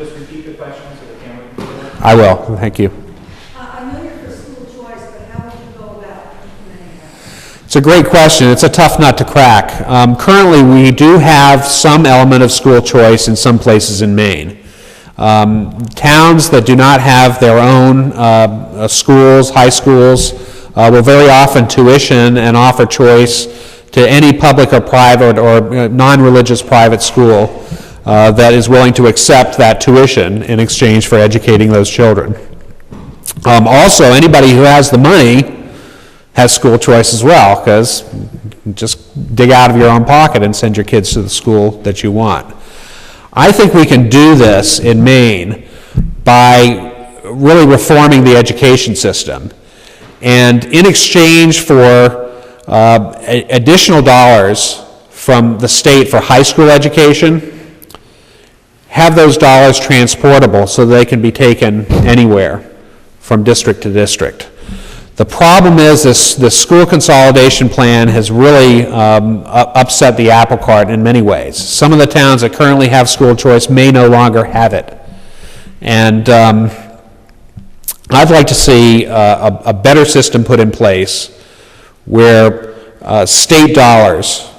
just repeat the question so the camera can see it? I will. Thank you. I know you're for school choice, but how would you go about implementing that? It's a great question. It's a tough nut to crack. Currently, we do have some element of school choice in some places in Maine. Towns that do not have their own schools, high schools, will very often tuition and offer choice to any public or private or non-religious private school that is willing to accept that tuition in exchange for educating those children. Also, anybody who has the money has school choice as well, because just dig out of your own pocket and send your kids to the school that you want. I think we can do this in Maine by really reforming the education system. And in exchange for additional dollars from the state for high school education, have those dollars transportable so they can be taken anywhere from district to district. The problem is this school consolidation plan has really upset the apple cart in many ways. Some of the towns that currently have school choice may no longer have it. And I'd like to see a better system put in place where state dollars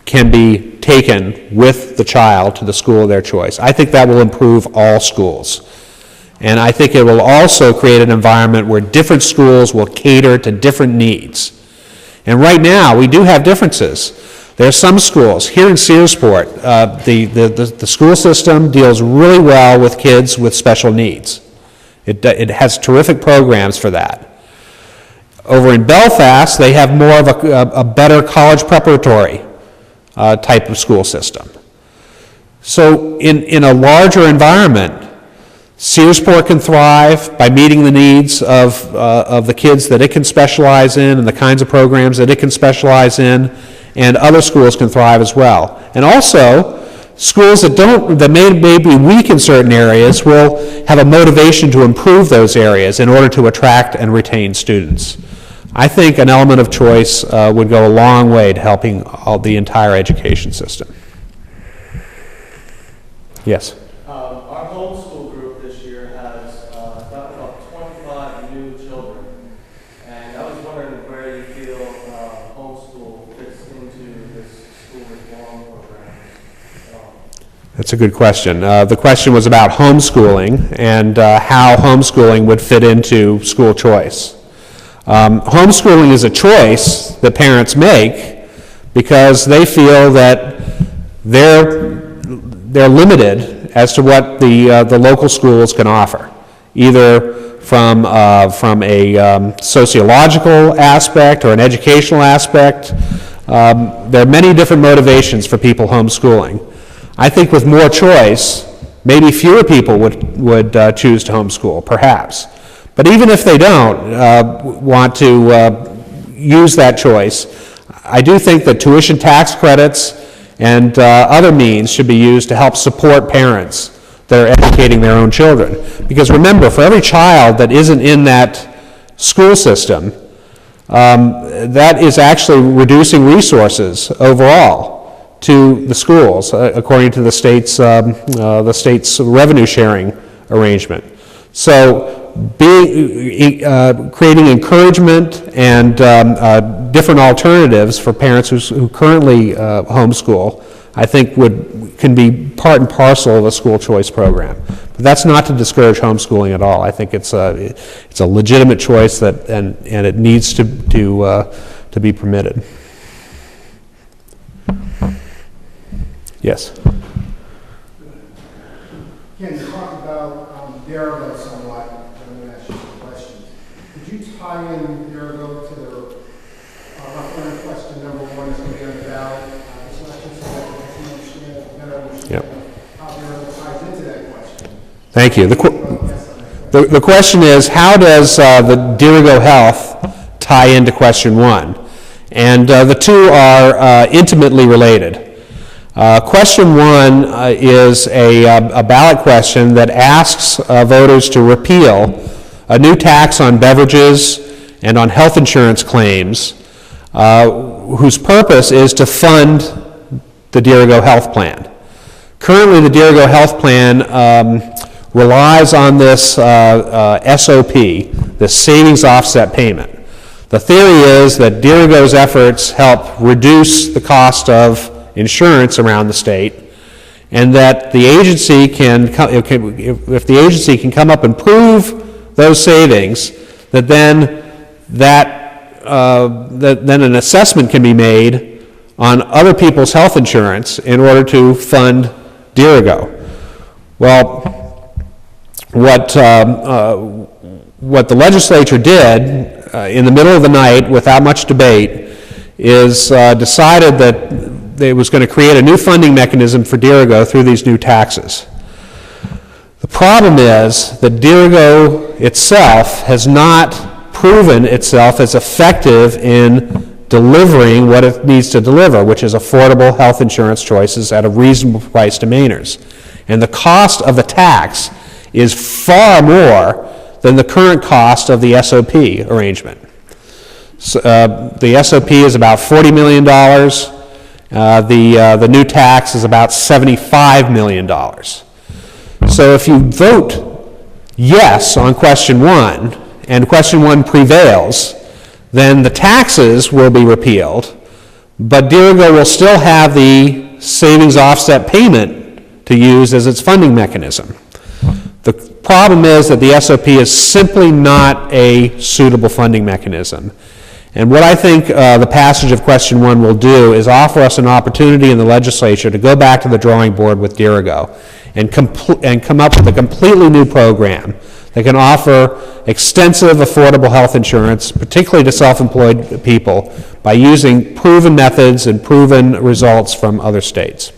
can be taken with the child to the school of their choice. I think that will improve all schools. And I think it will also create an environment where different schools will cater to different needs. And right now, we do have differences. There are some schools, here in Searsport, the school system deals really well with kids with special needs. It has terrific programs for that. Over in Belfast, they have more of a better college preparatory type of school system. So in a larger environment, Searsport can thrive by meeting the needs of the kids that it can specialize in and the kinds of programs that it can specialize in, and other schools can thrive as well. And also, schools that may be weak in certain areas will have a motivation to improve those areas in order to attract and retain students. I think an element of choice would go a long way to helping the entire education system. Yes? Our homeschool group this year has gotten about 25 new children, and I was wondering where you feel homeschool fits into this school reform program. That's a good question. The question was about homeschooling and how homeschooling would fit into school choice. Homeschooling is a choice that parents make because they feel that they're limited as to what the local schools can offer, either from a sociological aspect or an educational aspect. There are many different motivations for people homeschooling. I think with more choice, maybe fewer people would choose to homeschool, perhaps. But even if they don't want to use that choice, I do think that tuition tax credits and other means should be used to help support parents that are educating their own children. Because remember, for every child that isn't in that school system, that is actually reducing resources overall to the schools, according to the state's revenue sharing arrangement. So creating encouragement and different alternatives for parents who currently homeschool, I think can be part and parcel of a school choice program. But that's not to discourage homeschooling at all. I think it's a legitimate choice and it needs to be permitted. Yes. Ken, you talked about Derigo somewhat. I'm going to ask you some questions. Could you tie in Derigo to the referendum question number one is going to be on the ballot this election so that we can better understand how Derigo ties into that question? Thank you. The question is, how does the Derigo Health tie into question one? And the two are intimately related. Question one is a ballot question that asks voters to repeal a new tax on beverages and on health insurance claims whose purpose is to fund the Derigo Health Plan. Currently, the Derigo Health Plan relies on this SOP, this savings offset payment. The theory is that Dirigo's efforts help reduce the cost of insurance around the state, and that the agency if the agency can come up and prove those savings, that then then an assessment can be made on other people's health insurance in order to fund Dirigo. Well, what the legislature did in the middle of the night, without much debate, is decided that it was going to create a new funding mechanism for Dirigo through these new taxes. The problem is that Dirigo itself has not proven itself as effective in delivering what it needs to deliver, which is affordable health insurance choices at a reasonable price to Mainers. And the cost of the tax is far more than the current cost of the SOP arrangement. So, the SOP is about $40 million. The new tax is about $75 million. So if you vote yes on question 1, and question 1 prevails, then the taxes will be repealed, but Dirigo will still have the savings offset payment to use as its funding mechanism. The problem is that the SOP is simply not a suitable funding mechanism. And what I think the passage of question 1 will do is offer us an opportunity in the legislature to go back to the drawing board with Dirigo and come up with a completely new program that can offer extensive affordable health insurance, particularly to self-employed people, by using proven methods and proven results from other states.